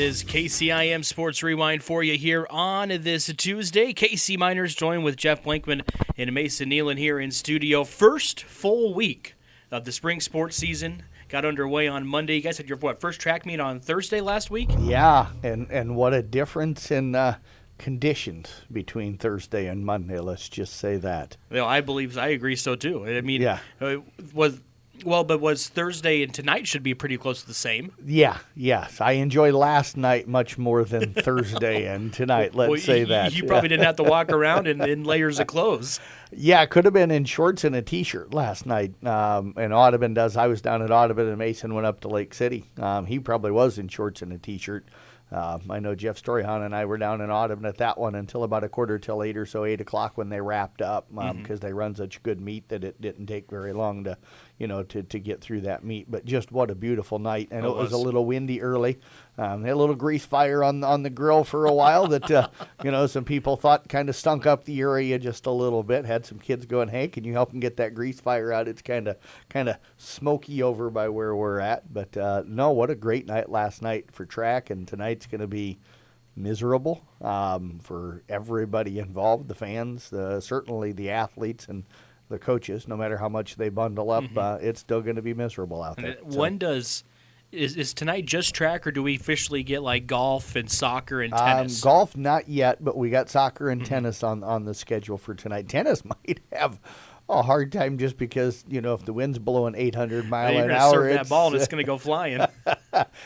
is KCIM Sports Rewind for you here on this Tuesday. KC Miners joined with Jeff Blankman and Mason Nealon here in studio. First full week of the spring sports season got underway on Monday. You guys had your first track meet on Thursday last week? Yeah, and what a difference in conditions between Thursday and Monday. Let's just say that. Well, I agree so too. I mean, yeah. But was Thursday and tonight should be pretty close to the same? Yeah, yes. I enjoyed last night much more than Thursday and tonight, let's say that. You probably didn't have to walk around in layers of clothes. Yeah, it could have been in shorts and a T-shirt last night. And Audubon does. I was down at Audubon and Mason went up to Lake City. He probably was in shorts and a T-shirt. I know Jeff Storyhan and I were down in Audubon at that one until about 8 or so, 8 o'clock when they wrapped up because they run such good meet that it didn't take very long to get through that meet. But just what a beautiful night. And it was a little windy early. They had a little grease fire on the grill for a while that, some people thought kind of stunk up the area just a little bit. Had some kids going, hey, can you help them get that grease fire out? It's kind of smoky over by where we're at. But, no, what a great night last night for track. And tonight's going to be miserable for everybody involved, the fans, certainly the athletes and the coaches. No matter how much they bundle up, it's still going to be miserable out there. When is tonight just track, or do we officially get like golf and soccer and tennis? Golf, not yet, but we got soccer and tennis on the schedule for tonight. Tennis might have a hard time just because, if the wind's blowing 800 mile an hour. Serve that ball and it's going to go flying.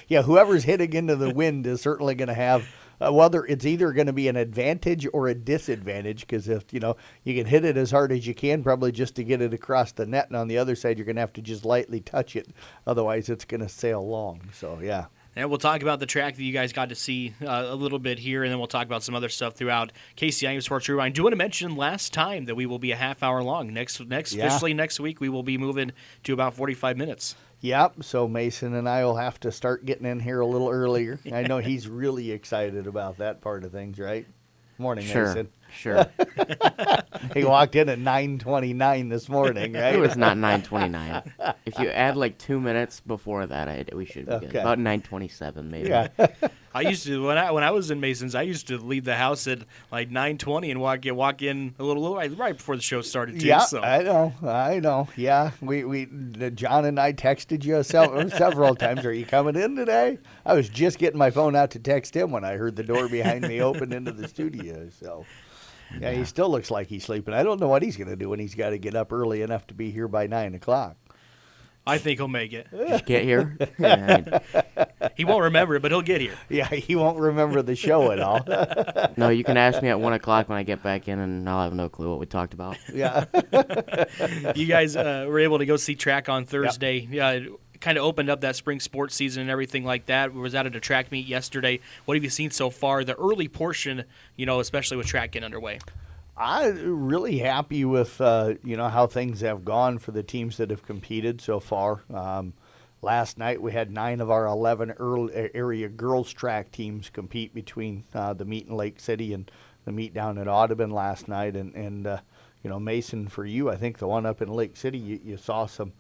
Yeah, whoever's hitting into the wind is certainly going to have whether it's either going to be an advantage or a disadvantage, because if, you can hit it as hard as you can, probably just to get it across the net, and on the other side, you're going to have to just lightly touch it. Otherwise, it's going to sail long. So, yeah. And we'll talk about the track that you guys got to see a little bit here, and then we'll talk about some other stuff throughout KCIM Sports Rewind. I do want to mention last time that we will be a half hour long. Officially next week, we will be moving to about 45 minutes. Yep, so Mason and I will have to start getting in here a little earlier. I know he's really excited about that part of things, right? Morning, Mason. Sure. He walked in at 9:29 this morning, right? It was not 9:29. If you add like 2 minutes before that, we should be good. About 9:27 maybe. Yeah. I used to when I was in Mason's, I used to leave the house at like 9:20 and walk in a little right before the show started too. Yeah, so. I know. Yeah, we John and I texted you several times. Are you coming in today? I was just getting my phone out to text him when I heard the door behind me open into the studio. So. Yeah, he still looks like he's sleeping. I don't know what he's going to do when he's got to get up early enough to be here by 9 o'clock. I think he'll make it. Just get here? He won't remember it, but he'll get here. Yeah, he won't remember the show at all. No, you can ask me at 1 o'clock when I get back in, and I'll have no clue what we talked about. Yeah. You guys were able to go see track on Thursday. Yep. Kind of opened up that spring sports season and everything like that. We was out at a track meet yesterday. What have you seen so far? The early portion, especially with track getting underway. I'm really happy with, how things have gone for the teams that have competed so far. Last night we had 9 of our 11 area girls track teams compete between the meet in Lake City and the meet down at Audubon last night. And Mason, for you, I think the one up in Lake City, you saw some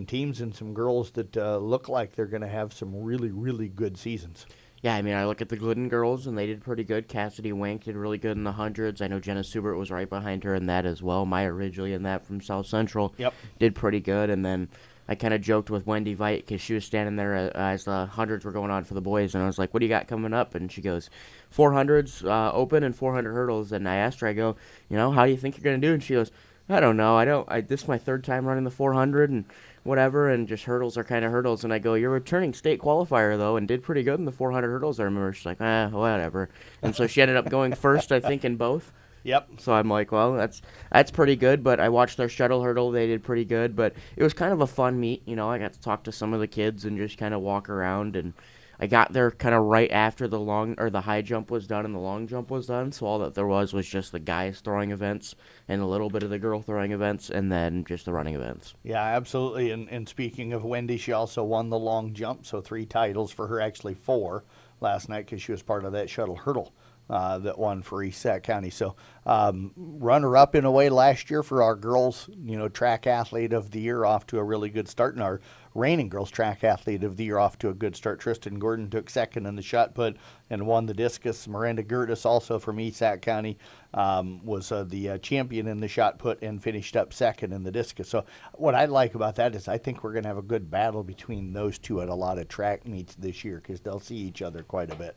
teams and some girls that look like they're going to have some really, really good seasons. Yeah, I mean, I look at the Glidden girls, and they did pretty good. Cassidy Wink did really good in the hundreds. I know Jenna Subert was right behind her in that as well. Maya Ridgely in that from South Central did pretty good. And then I kind of joked with Wendy Veit because she was standing there as the hundreds were going on for the boys, and I was like, what do you got coming up? And she goes, 400s open and 400 hurdles. And I asked her, I go, how do you think you're going to do? And she goes, I don't know. This is my third time running the 400 and whatever, and just hurdles are kind of hurdles. And I go, you're a returning state qualifier, though, and did pretty good in the 400 hurdles. I remember she's like, whatever. And so she ended up going first, I think, in both. Yep. So I'm like, well, that's pretty good. But I watched their shuttle hurdle. They did pretty good. But it was kind of a fun meet. I got to talk to some of the kids and just kind of walk around. And I got there kind of right after the high jump was done and the long jump was done. So all that there was just the guys throwing events and a little bit of the girl throwing events and then just the running events. Yeah, absolutely. And speaking of Wendy, she also won the long jump. So 3 titles for her, actually 4 last night because she was part of that shuttle hurdle that won for East Sac County. So runner-up in a way last year for our girls, track athlete of the year, off to a really good start. And our reigning girls track athlete of the year, off to a good start. Tristan Gordon took second in the shot put and won the discus. Miranda Gertis, also from Esac County, was the champion in the shot put and finished up second in the discus. So what I like about that is I think we're going to have a good battle between those two at a lot of track meets this year because they'll see each other quite a bit.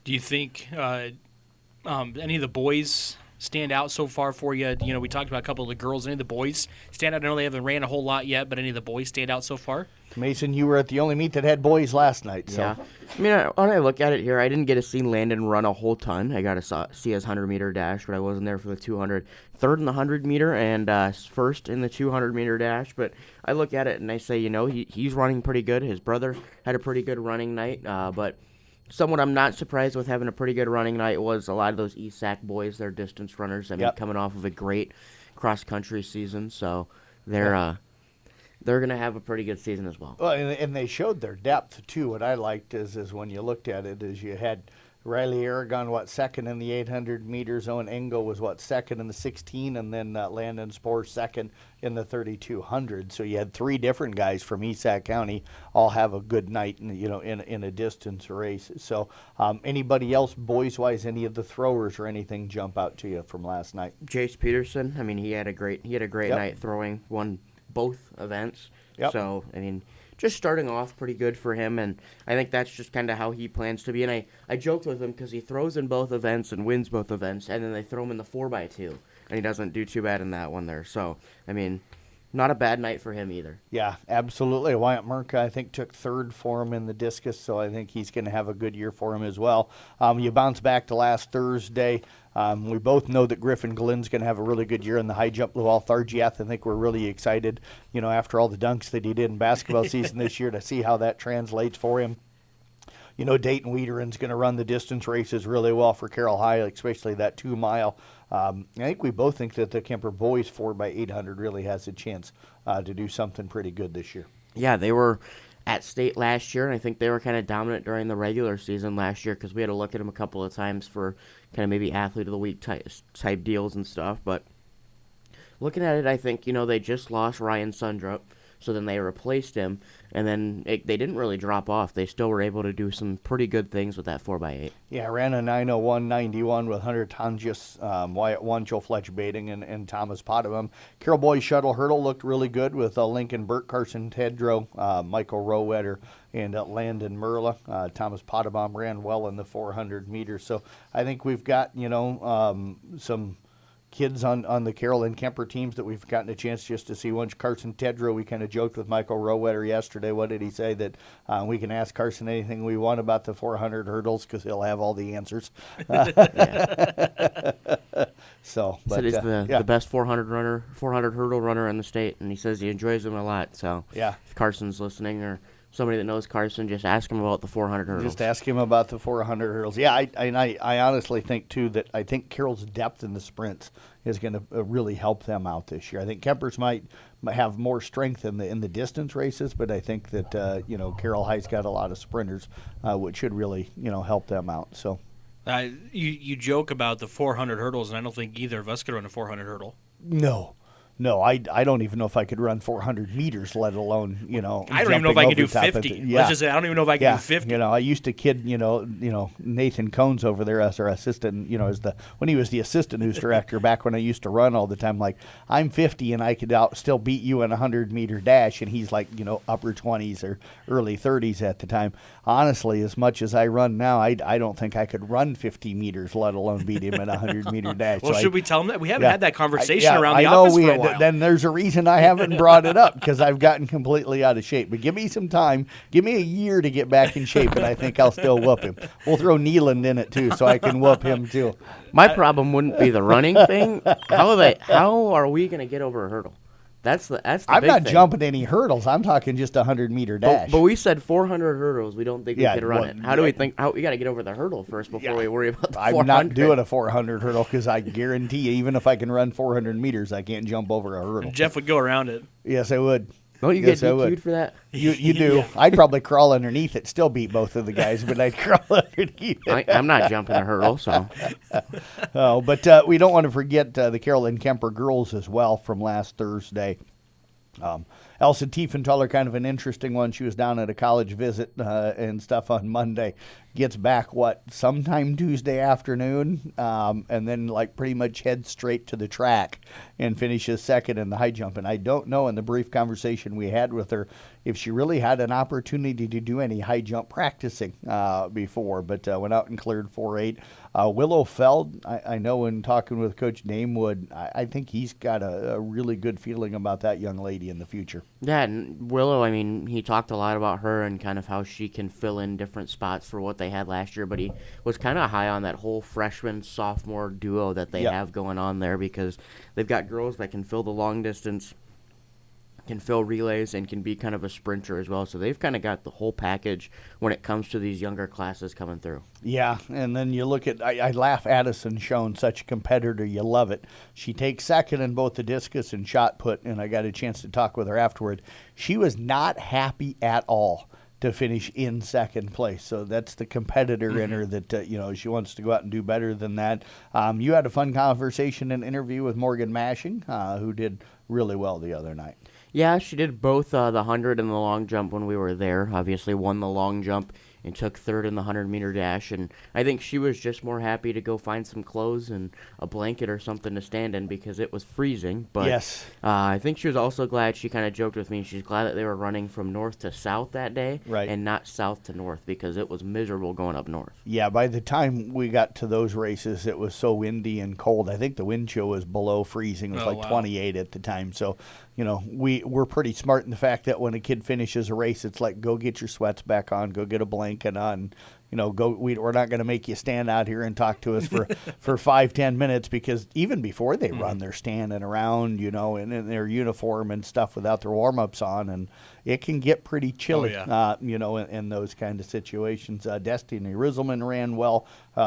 Do you think any of the boys stand out so far for you? You know, we talked about a couple of the girls. Any of the boys stand out? I know they haven't ran a whole lot yet, but any of the boys stand out so far? Mason, you were at the only meet that had boys last night. So. Yeah. I mean, when I look at it here, I didn't get to see Landon run a whole ton. I got to see his 100-meter dash, but I wasn't there for the 200. Third in the 100-meter and first in the 200-meter dash. But I look at it and I say, you know, he's running pretty good. His brother had a pretty good running night, but somewhat I'm not surprised with having a pretty good running night was a lot of those ESAC boys. They're distance runners. I mean, coming off of a great cross-country season, so they're going to have a pretty good season as well. Well, and they showed their depth, too. What I liked is when you looked at it is you had Riley Aragon, second in the 800 meters. Owen Engel was, second in the 16, and then Landon Spohr second in the 3200. So you had three different guys from Esac County all have a good night, in a distance race. So anybody else, boys-wise, any of the throwers or anything jump out to you from last night? Jace Peterson, I mean, he had a great night throwing, won both events. Yep. So, I mean, just starting off pretty good for him, and I think that's just kind of how he plans to be. And I joked with him because he throws in both events and wins both events, and then they throw him in the 4x2, and he doesn't do too bad in that one there. So, I mean, not a bad night for him either. Yeah, absolutely. Wyatt Merka, I think, took third for him in the discus, so I think he's going to have a good year for him as well. You bounce back to last Thursday. We both know that Griffin Glynn's going to have a really good year in the high jump. Lual Thargiath, I think we're really excited, after all the dunks that he did in basketball season this year, to see how that translates for him. Dayton Wiederin's going to run the distance races really well for Carroll High, especially that 2 mile. I think we both think that the Kemper boys 4x800 really has a chance to do something pretty good this year. Yeah, they were at state last year, and I think they were kind of dominant during the regular season last year because we had to look at them a couple of times for kind of maybe athlete of the week type deals and stuff. But looking at it, I think, they just lost Ryan Sundrup. So then they replaced him, and then they didn't really drop off. They still were able to do some pretty good things with that 4x8. Yeah, ran a 9:01.91 with Hunter Tonjes, Wyatt One, Joe Fletch Bating, and Thomas Potabum. Carroll Boys Shuttle Hurdle looked really good with Lincoln Burt, Carson Tedrow, Michael Rowetter, and Landon Merla. Thomas Potabom ran well in the 400 meters. So I think we've got, some kids on the Carroll and Kemper teams that we've gotten a chance just to see. Once Carson Tedrow, we kind of joked with Michael Rowetter yesterday. What did he say? That we can ask Carson anything we want about the 400 hurdles because he'll have all the answers. So, but he's the best 400 hurdle runner in the state, and he says he enjoys them a lot. So yeah, if Carson's listening or somebody that knows Carson, just ask him about the 400 hurdles. Just ask him about the 400 hurdles. Yeah, I honestly think, too, that I think Carroll's depth in the sprints is going to really help them out this year. I think Kemper's might have more strength in the distance races, but I think that, Carroll High's got a lot of sprinters, which should really, help them out. So, you joke about the 400 hurdles, and I don't think either of us could run a 400 hurdle. No, I don't even know if I could run 400 meters, let alone, I don't even know if I can do 50. Let's just say I don't even know if I can do 50. I used to kid, Nathan Cones over there as our assistant, when he was the assistant news director back when I used to run all the time, like, I'm 50 and I could still beat you in a 100-meter dash, and he's like, upper 20s or early 30s at the time. Honestly, as much as I run now, I don't think I could run 50 meters, let alone beat him in a 100-meter dash. Well, should we tell him that? We haven't had that conversation around the office for a while. Then there's a reason I haven't brought it up, because I've gotten completely out of shape. But give me some time. Give me a year to get back in shape, and I think I'll still whoop him. We'll throw Neeland in it, too, so I can whoop him, too. My problem wouldn't be the running thing. How are we going to get over a hurdle? That's the I'm big not thing. jumping any hurdles. I'm talking just a 100-meter dash. But we said 400 hurdles. We don't think we could run it. How do we think? We got to get over the hurdle first before we worry about the 400. I'm not doing a 400 hurdle because I guarantee you, even if I can run 400 meters, I can't jump over a hurdle. Jeff would go around it. Yes, I would. Don't you get DQ'd for that? You do. Yeah. I'd probably crawl underneath it, still beat both of the guys, but I'd crawl underneath it. I'm not jumping a hurdle, so. But we don't want to forget the Carroll and Kemper girls as well from last Thursday. Elsa Tiefenthaler, kind of an interesting one. She was down at a college visit and stuff on Monday. Gets back, sometime Tuesday afternoon, and then pretty much heads straight to the track and finishes second in the high jump. And I don't know, in the brief conversation we had with her, if she really had an opportunity to do any high jump practicing before, but went out and cleared 4.8. Willow Feld, I know in talking with Coach Namewood, I think he's got a really good feeling about that young lady in the future. Yeah, and Willow, I mean, he talked a lot about her and kind of how she can fill in different spots for what they had last year, but he was kind of high on that whole freshman-sophomore duo that they have going on there, because they've got girls that can fill the long distance, can fill relays, and can be kind of a sprinter as well. So they've kind of got the whole package when it comes to these younger classes coming through. Yeah, and then you look at, I laugh, Addison Schoen, such a competitor, you love it. She takes second in both the discus and shot put, and I got a chance to talk with her afterward. She was not happy at all to finish in second place. So that's the competitor in her that, she wants to go out and do better than that. You had a fun conversation and interview with Morgan Mashing, who did really well the other night. Yeah, she did both the 100 and the long jump when we were there. Obviously won the long jump and took third in the 100-meter dash. And I think she was just more happy to go find some clothes and a blanket or something to stand in because it was freezing. But yes. I think she was also glad, she kind of joked with me, she's glad that they were running from north to south that day and not south to north, because it was miserable going up north. Yeah, by the time we got to those races, it was so windy and cold. I think the wind chill was below freezing. It was 28 at the time. So, we're pretty smart in the fact that when a kid finishes a race, it's like, go get your sweats back on, go get a blanket on. We're not going to make you stand out here and talk to us for 5-10 minutes, because even before they run, they're standing around, in their uniform and stuff without their warm-ups on, and it can get pretty chilly, in those kind of situations. Destiny Rizzleman ran well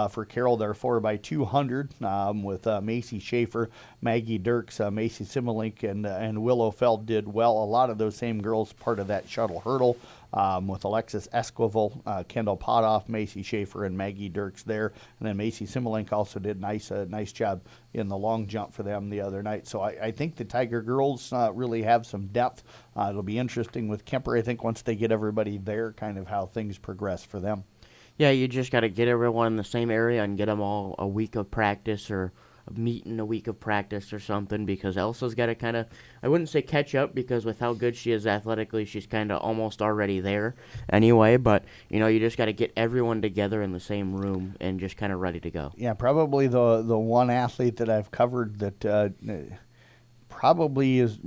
for Carroll, their 4x200 with Macy Schaefer, Maggie Dirks, Macy Simmelink, and Willow Feld did well. A lot of those same girls part of that shuttle hurdle. With Alexis Esquivel, Kendall Potoff, Macy Schaefer, and Maggie Dirks there. And then Macy Simmelink also did nice job in the long jump for them the other night. So I think the Tiger girls really have some depth. It'll be interesting with Kemper, I think, once they get everybody there, kind of how things progress for them. Yeah, you just got to get everyone in the same area and get them all a week of practice, or a meet in a week of practice or something, because Elsa's got to kind of, I wouldn't say catch up, because with how good she is athletically, she's kind of almost already there anyway, but you just got to get everyone together in the same room and just kind of ready to go. Yeah, probably the one athlete that I've covered that probably is,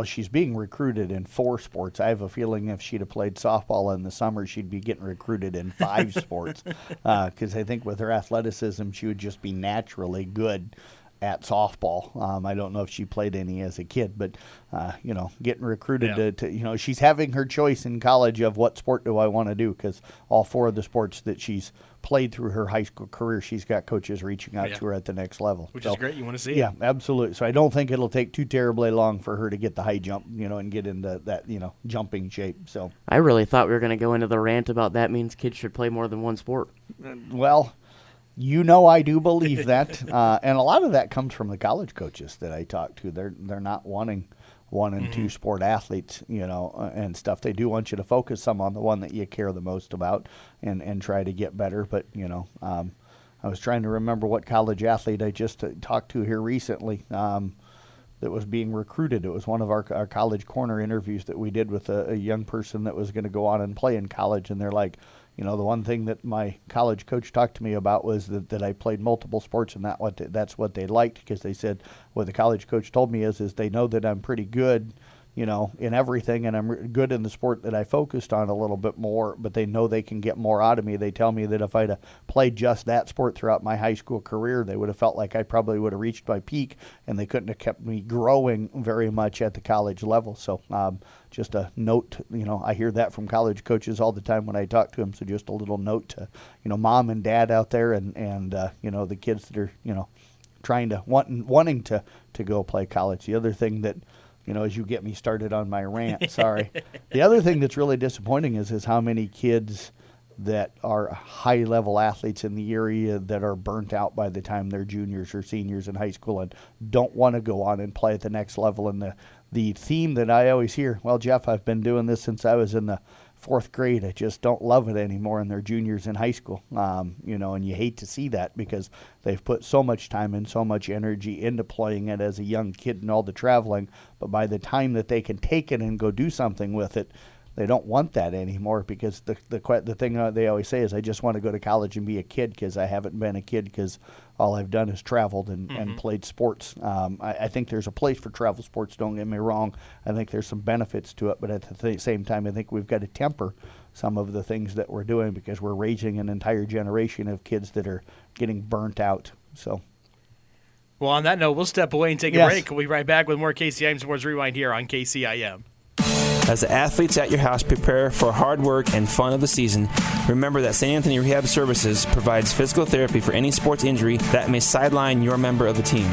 she's being recruited in 4 sports. I have a feeling if she'd have played softball in the summer, she'd be getting recruited in 5 sports, because I think with her athleticism, she would just be naturally good at softball. I don't know if she played any as a kid, but, getting recruited to, she's having her choice in college of what sport do I want to do, because all 4 of the sports that she's played through her high school career, she's got coaches reaching out to her at the next level. Which is great. You want to see Yeah, absolutely. So I don't think it'll take too terribly long for her to get the high jump, and get into that, jumping shape. So I really thought we were going to go into the rant about that means kids should play more than one sport. Well, I do believe that, and a lot of that comes from the college coaches that I talk to. They're not wanting 1 and 2 sport athletes, and stuff. They do want you to focus some on the one that you care the most about, and try to get better. But I was trying to remember what college athlete I just talked to here recently that was being recruited. It was one of our college corner interviews that we did with a young person that was going to go on and play in college, and they're like, the one thing that my college coach talked to me about was that I played multiple sports, and that's what they liked, because they said what the college coach told me is they know that I'm pretty good, in everything, and I'm good in the sport that I focused on a little bit more, but they know they can get more out of me. They tell me that if I'd have played just that sport throughout my high school career, they would have felt like I probably would have reached my peak, and they couldn't have kept me growing very much at the college level. So just a note, I hear that from college coaches all the time when I talk to them. So just a little note to, mom and dad out there, and the kids that are, trying to wanting to go play college. The other thing that, as you get me started on my rant, sorry. The other thing that's really disappointing is how many kids that are high-level athletes in the area that are burnt out by the time they're juniors or seniors in high school and don't want to go on and play at the next level. And the theme that I always hear, well, Jeff, I've been doing this since I was in the 4th grade. I just don't love it anymore, and they're juniors in high school. And you hate to see that because they've put so much time and so much energy into playing it as a young kid and all the traveling. But by the time that they can take it and go do something with it, they don't want that anymore because the thing they always say is, I just want to go to college and be a kid because I haven't been a kid because all I've done is traveled and played sports. I think there's a place for travel sports, don't get me wrong. I think there's some benefits to it, but at the same time, I think we've got to temper some of the things that we're doing because we're raising an entire generation of kids that are getting burnt out. So. Well, on that note, we'll step away and take a break. We'll be right back with more KCIM Sports Rewind here on KCIM. As the athletes at your house prepare for hard work and fun of the season, remember that St. Anthony Rehab Services provides physical therapy for any sports injury that may sideline your member of the team.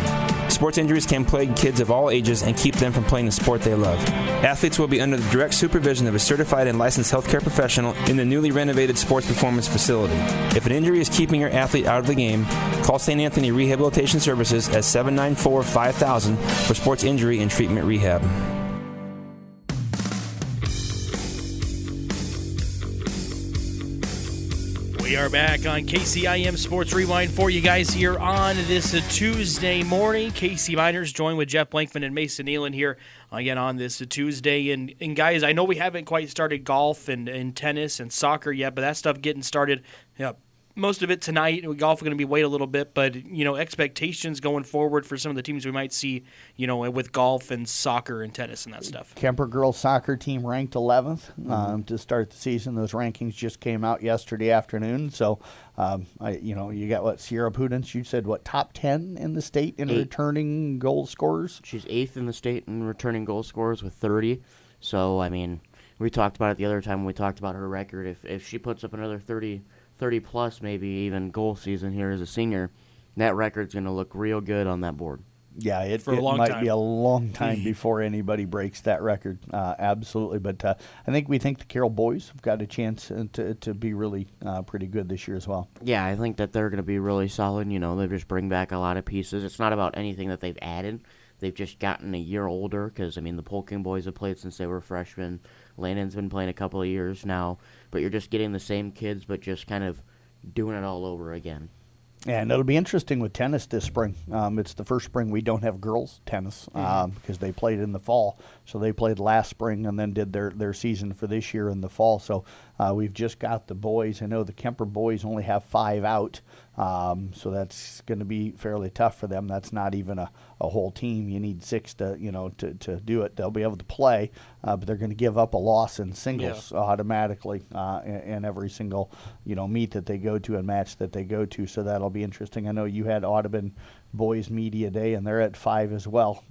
Sports injuries can plague kids of all ages and keep them from playing the sport they love. Athletes will be under the direct supervision of a certified and licensed healthcare professional in the newly renovated sports performance facility. If an injury is keeping your athlete out of the game, call St. Anthony Rehabilitation Services at 794-5000 for sports injury and treatment rehab. We are back on KCIM Sports Rewind for you guys here on this Tuesday morning. KC Miners joined with Jeff Blankman and Mason Nealon here again on this Tuesday. And guys, I know we haven't quite started golf and tennis and soccer yet, but that stuff getting started. Most of it tonight. Golf is going to be wait a little bit, but expectations going forward for some of the teams we might see, with golf and soccer and tennis and that stuff. Kemper girls soccer team ranked 11th to start the season. Those rankings just came out yesterday afternoon. So, you got Sierra Pudens. You said top 10 in the state in returning goal scorers. She's 8th in the state in returning goal scorers with 30. So we talked about it the other time when we talked about her record. If she puts up another 30 plus, maybe even goal season here as a senior, that record's going to look real good on that board. Yeah, it might be a long time before anybody breaks that record. Absolutely. But I think the Carroll boys have got a chance to be really pretty good this year as well. Yeah, I think that they're going to be really solid. They just bring back a lot of pieces. It's not about anything that they've added. They've just gotten a year older because, the Polking boys have played since they were freshmen. Landon's been playing a couple of years now. But you're just getting the same kids, but just kind of doing it all over again. And it'll be interesting with tennis this spring. It's the first spring we don't have girls tennis because they played in the fall. So they played last spring and then did their season for this year in the fall. So we've just got the boys. I know the Kemper boys only have 5 out. So that's going to be fairly tough for them. That's not even a whole team. You need 6 to do it. They'll be able to play, but they're going to give up a loss in singles automatically in every single meet that they go to and match that they go to. So that'll be interesting. I know you had Audubon Boys Media Day, and they're at 5 as well.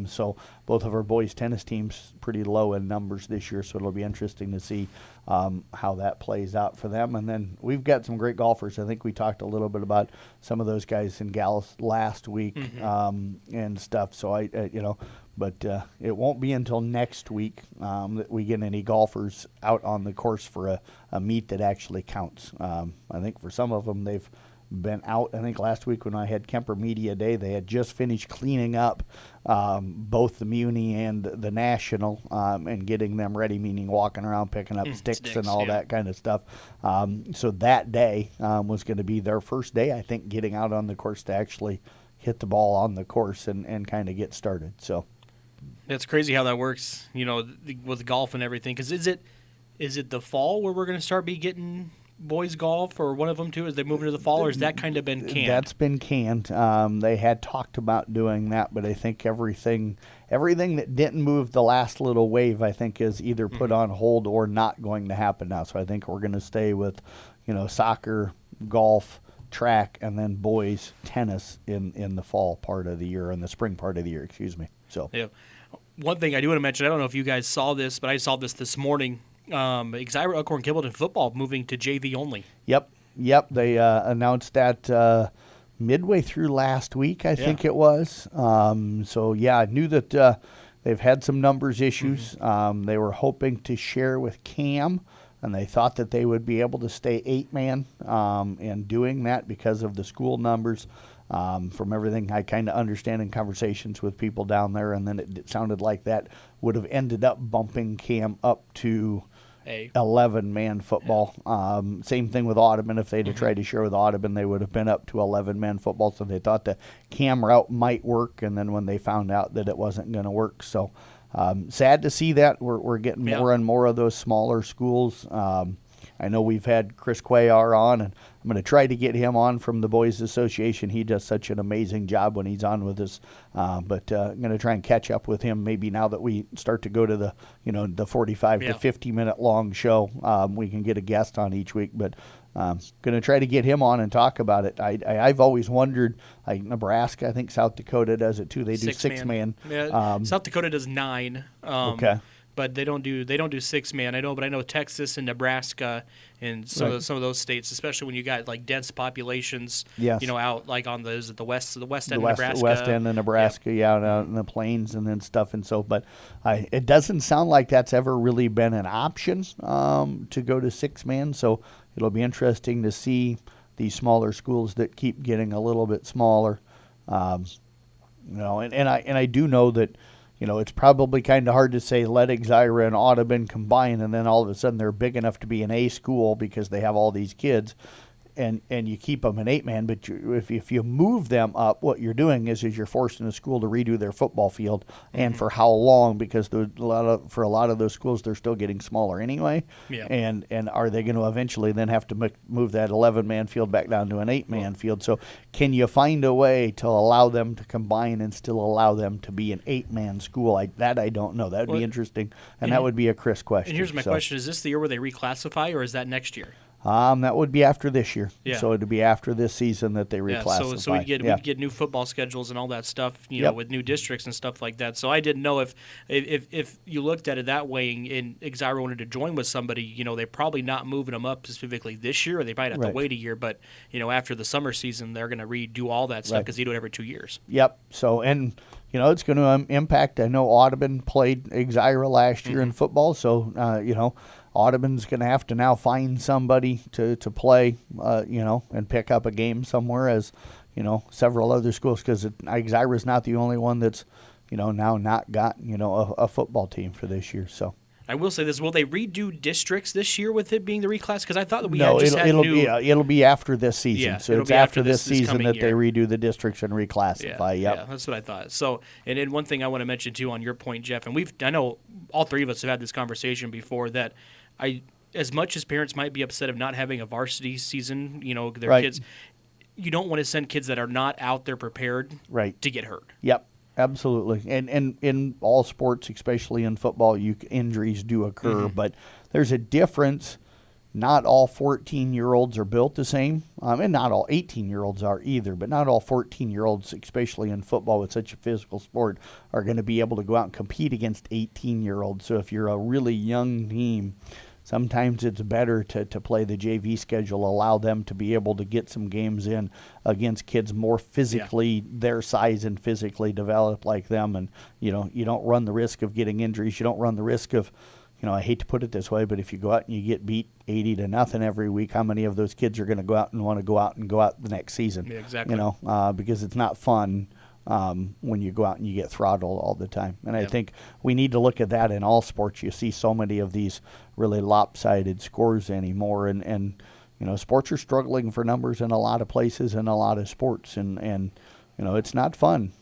So both of our boys tennis teams pretty low in numbers this year, so it'll be interesting to see how that plays out for them. And then we've got some great golfers. I think we talked a little bit about some of those guys and gals last week and stuff. So but it won't be until next week that we get any golfers out on the course for a meet that actually counts. I think for some of them they've been out. I think last week when I had Kemper Media Day, they had just finished cleaning up both the Muni and the National and getting them ready, meaning walking around picking up sticks and all that kind of stuff. So that day was going to be their first day, I think, getting out on the course to actually hit the ball on the course and kind of get started. So it's crazy how that works, with golf and everything. Because is it the fall where we're going to start getting boys golf, or one of them too, as they move into the fall, or has that kind of been canned? That's been canned. They had talked about doing that, but I think everything that didn't move the last little wave, I think, is either put on hold or not going to happen now. So I think we're going to stay with, soccer, golf, track, and then boys tennis in the fall part of the year, in the spring part of the year, excuse me. So yeah. One thing I do want to mention, I don't know if you guys saw this, but I saw this morning. Exira Elkhorn Kimballton football moving to JV only. Yep. They announced that midway through last week, I think it was. I knew that they've had some numbers issues. They were hoping to share with Cam and they thought that they would be able to stay 8-man, and doing that because of the school numbers. From everything I kind of understand in conversations with people down there, and then it sounded like that would have ended up bumping Cam up to 11-man football. Same thing with Audubon. If they'd have tried to share with Audubon, they would have been up to 11-man football. So they thought the Cam route might work, and then when they found out that it wasn't going to work, so sad to see that. We're getting more and more of those smaller schools. I know we've had Chris Cuellar on, and I'm going to try to get him on from the Boys Association. He does such an amazing job when he's on with us. But I'm going to try and catch up with him maybe now that we start to go to the 45 to 50-minute long show. We can get a guest on each week, but going to try to get him on and talk about it. I've always wondered, like Nebraska, I think South Dakota does it too. They do 6-man. Yeah, South Dakota does 9. Okay. But they don't do 6-man. I know Texas and Nebraska and some of those states, especially when you got like dense populations, out like on the west end of Nebraska. West end of Nebraska, out in the plains and then stuff. And so, but it doesn't sound like that's ever really been an option to go to 6-man. So it'll be interesting to see these smaller schools that keep getting a little bit smaller. And I do know that. It's probably kind of hard to say let Exira and Audubon combine, and then all of a sudden they're big enough to be an A school because they have all these kids, and you keep them an 8-man. But if you move them up, what you're doing is you're forcing the school to redo their football field, and for how long? Because for a lot of those schools, they're still getting smaller anyway. Yeah. And are they going to eventually then have to move that 11-man field back down to an 8-man field? So can you find a way to allow them to combine and still allow them to be an 8-man school? I don't know. That would be interesting, and that would be a Chris question. And here's my question: is this the year where they reclassify, or is that next year? That would be after this year. Yeah. So it would be after this season that they reclassify. So we'd get new football schedules and all that stuff, with new districts and stuff like that. So I didn't know if you looked at it that way and Exira wanted to join with somebody, they're probably not moving them up specifically this year, or they might have to wait a year. But, after the summer season, they're going to redo all that stuff because they do it every 2 years. Yep. So, and, it's going to impact. I know Audubon played Exira last year in football. So, Audubon's going to have to now find somebody to play, and pick up a game somewhere, as, several other schools, because Exira's not the only one that's, now not got, a football team for this year. So I will say this: will they redo districts this year with it being the reclass? Because I thought that it'll be after this season. Yeah, so it's after this season that they redo the districts and reclassify. Yeah, that's what I thought. So, and then one thing I want to mention too on your point, Jeff, and I know all three of us have had this conversation before, that as much as parents might be upset of not having a varsity season, their kids, you don't want to send kids that are not out there prepared to get hurt. Yep, absolutely. And in all sports, especially in football, injuries do occur, but there's a difference. Not all 14-year-olds are built the same, and not all 18-year-olds are either, but not all 14-year-olds, especially in football with such a physical sport, are going to be able to go out and compete against 18-year-olds. So if you're a really young team, sometimes it's better to play the JV schedule, allow them to be able to get some games in against kids more physically their size and physically developed like them. And, you don't run the risk of getting injuries. You don't run the risk of, I hate to put it this way, but if you go out and you get beat 80-0 every week, how many of those kids are going to go out and want to go out the next season? Yeah, exactly. Because it's not fun when you go out and you get throttled all the time. And I think we need to look at that in all sports. You see so many of these really lopsided scores anymore, and sports are struggling for numbers in a lot of places in a lot of sports, and it's not fun.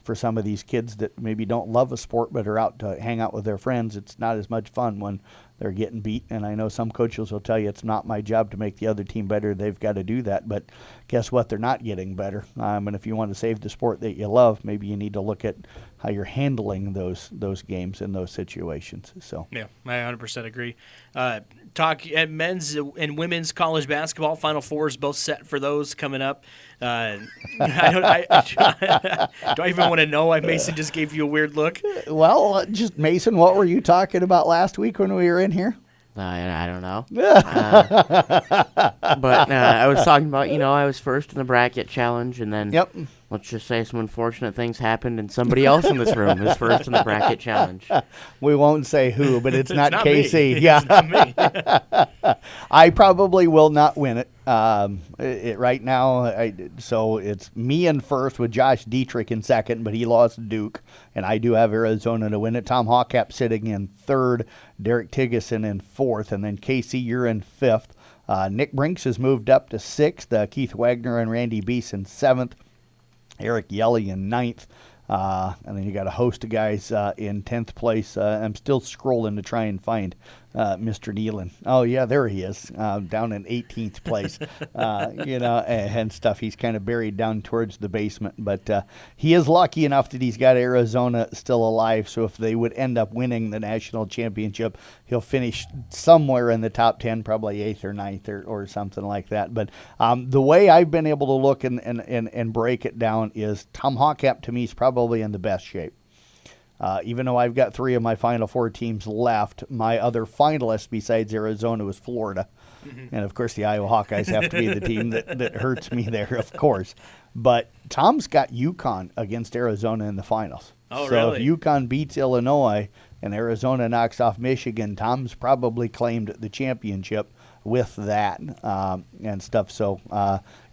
For some of these kids that maybe don't love a sport but are out to hang out with their friends, it's not as much fun when they're getting beat. And I know some coaches will tell you it's not my job to make the other team better. They've got to do that. But guess what? They're not getting better. And if you want to save the sport that you love, maybe you need to look at how you're handling those games in those situations. So yeah, I 100% agree. Talk at men's and women's college basketball. Final Fours both set for those coming up. Do I even want to know? Mason just gave you a weird look. Well, just Mason, what were you talking about last week when we were in here? I don't know. But I was talking about, I was first in the bracket challenge, and then Let's just say some unfortunate things happened, and somebody else in this room is first in the bracket challenge. We won't say who, but it's not KC. Me. Yeah, it's not me. I probably will not win it. Right now, so it's me in first with Josh Dietrich in second, but he lost Duke, and I do have Arizona to win it. Tom Hawkap sitting in third, Derek Tigeson in fourth, and then KC, you're in fifth. Nick Brinks has moved up to sixth. Keith Wagner and Randy Beese in seventh. Eric Yelly in ninth. And then you got a host of guys in 10th place. I'm still scrolling to try and find Mr. Nealon. Oh, yeah, there he is, down in 18th place, and stuff. He's kind of buried down towards the basement. But he is lucky enough that he's got Arizona still alive. So if they would end up winning the national championship, he'll finish somewhere in the top 10, probably 8th or 9th or something like that. But the way I've been able to look and break it down is Tom Hawkap, to me, is probably in the best shape. Even though I've got 3 of my Final Four teams left, my other finalist besides Arizona was Florida. Mm-hmm. And, of course, the Iowa Hawkeyes have to be the team that hurts me there, of course. But Tom's got UConn against Arizona in the finals. Oh, so really? if UConn beats Illinois and Arizona knocks off Michigan, Tom's probably claimed the championship with that and stuff. So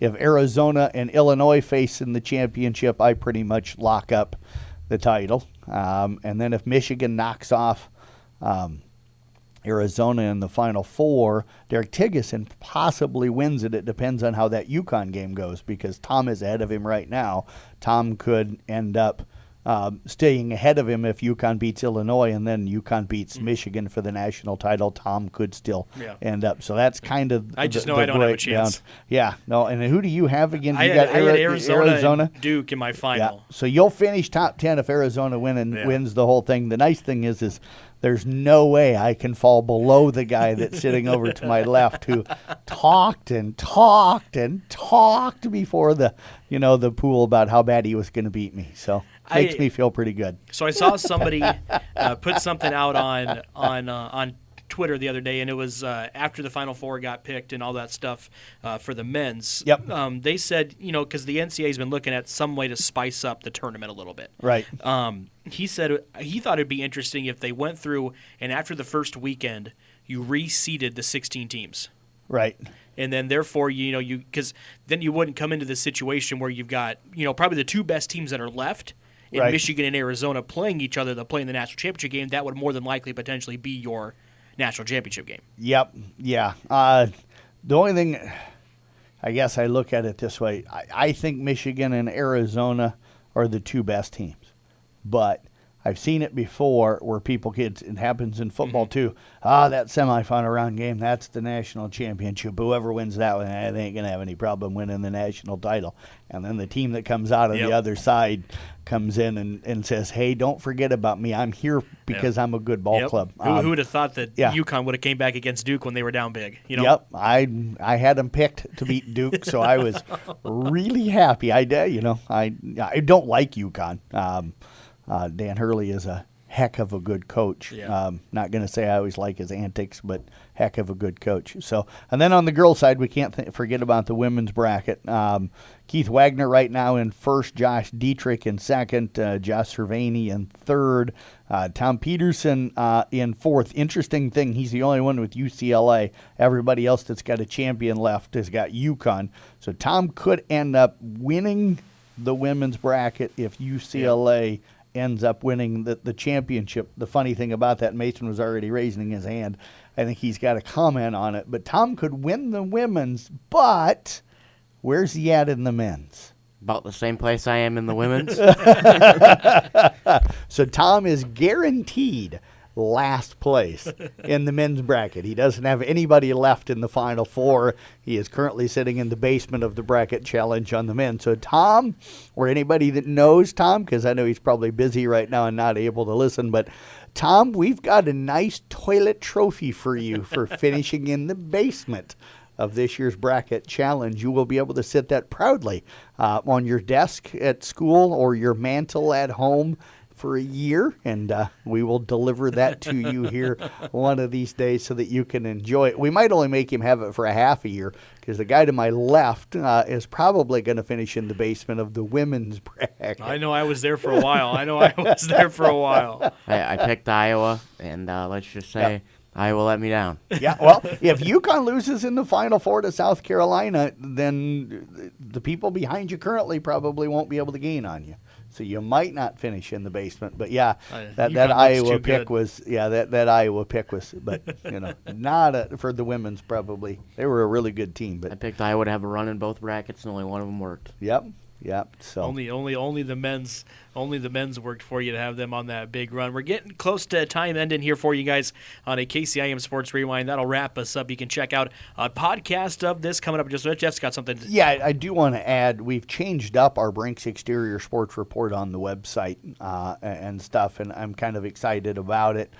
if Arizona and Illinois face in the championship, I pretty much lock up the title. And then if Michigan knocks off Arizona in the Final Four, Derek Tigeson possibly wins it. It depends on how that UConn game goes, because Tom is ahead of him right now. Tom could end up staying ahead of him if UConn beats Illinois, and then UConn beats Michigan for the national title. Tom could still end up. So that's kind of I just know I don't have a chance. Yeah, no. And who do you have again? I had Arizona and Duke in my final. Yeah. So you'll finish top 10 if Arizona wins the whole thing. The nice thing is there's no way I can fall below the guy that's sitting over to my left, who talked and talked and talked before the pool about how bad he was going to beat me. So makes me feel pretty good. So I saw somebody put something out on Twitter the other day, and it was after the Final Four got picked and all that stuff for the men's. Yep. They said, because the NCAA has been looking at some way to spice up the tournament a little bit. Right. He said he thought it'd be interesting if they went through and after the first weekend, you reseeded the 16 teams. Right. And then, therefore, because then you wouldn't come into this situation where you've got, probably the 2 best teams that are left in Michigan and Arizona playing each other. They'll play in the national championship game. That would more than likely potentially be your national championship game. Yep. Yeah. The only thing, I guess I look at it this way. I think Michigan and Arizona are the 2 best teams. But I've seen it before where it happens in football too. That semifinal round game, that's the national championship. Whoever wins that one, they ain't going to have any problem winning the national title. And then the team that comes out of the other side comes in and says, hey, don't forget about me. I'm here because I'm a good ball club. Who would have thought that UConn would have came back against Duke when they were down big? Yep. I had them picked to beat Duke, so I was really happy. I don't like UConn. Dan Hurley is a heck of a good coach. Yeah. Not going to say I always like his antics, but heck of a good coach. So, and then on the girls' side, we can't forget about the women's bracket. Keith Wagner right now in first, Josh Dietrich in second, Josh Cervini in third, Tom Peterson in fourth. Interesting thing, he's the only one with UCLA. Everybody else that's got a champion left has got UConn. So Tom could end up winning the women's bracket if UCLA ends up winning the championship. The funny thing about that, Mason was already raising his hand. I think he's got a comment on it. But Tom could win the women's, but where's he at in the men's? About the same place I am in the women's. So Tom is guaranteed last place in the men's bracket. He doesn't have anybody left in the Final Four. He is currently sitting in the basement of the bracket challenge on the men. So Tom, or anybody that knows Tom, because I know he's probably busy right now and not able to listen, but Tom, we've got a nice toilet trophy for you for finishing in the basement of this year's bracket challenge. You will be able to sit that proudly on your desk at school or your mantle at home for a year, and we will deliver that to you here one of these days so that you can enjoy it. We might only make him have it for a half a year, because the guy to my left is probably going to finish in the basement of the women's bracket. I know I was there for a while. I picked Iowa, and let's just say Iowa let me down. Yeah, well, if UConn loses in the Final Four to South Carolina, then the people behind you currently probably won't be able to gain on you. So you might not finish in the basement. But yeah, that Iowa pick was that Iowa pick was, but not for the women's probably. They were a really good team. But I picked Iowa to have a run in both brackets, and only one of them worked. Yep. So only the men's worked for you to have them on that big run. We're getting close to time ending here for you guys on a KCIM Sports Rewind. That'll wrap us up. You can check out a podcast of this coming up. Just Jeff's got something. Yeah, I do want to add, we've changed up our Brinks Exterior Sports Report on the website and stuff, and I'm kind of excited about it.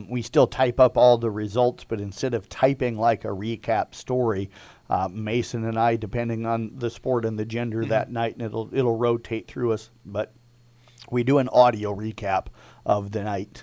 We still type up all the results, but instead of typing like a recap story, Mason and I, depending on the sport and the gender that night, and it'll rotate through us, but we do an audio recap of the night.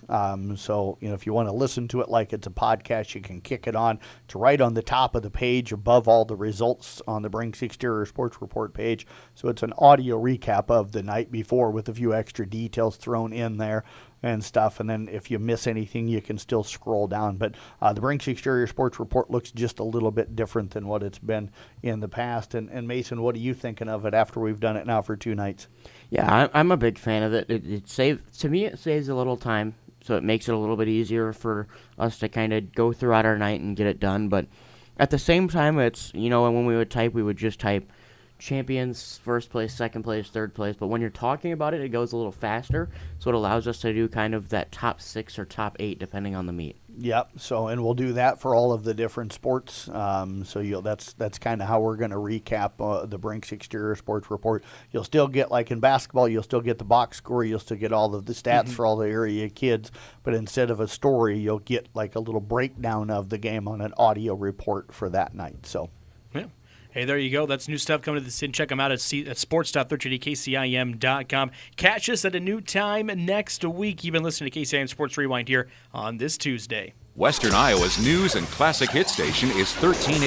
So, if you want to listen to it like it's a podcast, you can kick it on to right on the top of the page above all the results on the Brinks Exterior Sports Report page. So it's an audio recap of the night before with a few extra details thrown in there and stuff. And then if you miss anything, you can still scroll down. But the Brinks Exterior Sports Report looks just a little bit different than what it's been in the past. And Mason, what are you thinking of it after we've done it now for 2 nights? Yeah, I'm a big fan of it. It saves a little time, so it makes it a little bit easier for us to kind of go throughout our night and get it done. But at the same time, it's, when we would type, we would just type champions, first place, second place, third place. But when you're talking about it, it goes a little faster, so it allows us to do kind of that top 6 or top 8, depending on the meet. Yep. So, and we'll do that for all of the different sports. That's kind of how we're going to recap the Brinks Exterior Sports Report. You'll still get, like in basketball, you'll still get the box score. You'll still get all of the stats for all the area kids. But instead of a story, you'll get like a little breakdown of the game on an audio report for that night. So. Yeah. Hey, there you go. That's new stuff coming to the city. Check them out at sports.13kcim.com. Catch us at a new time next week. You've been listening to KCIM Sports Rewind here on this Tuesday. Western Iowa's news and classic hit station is 1380.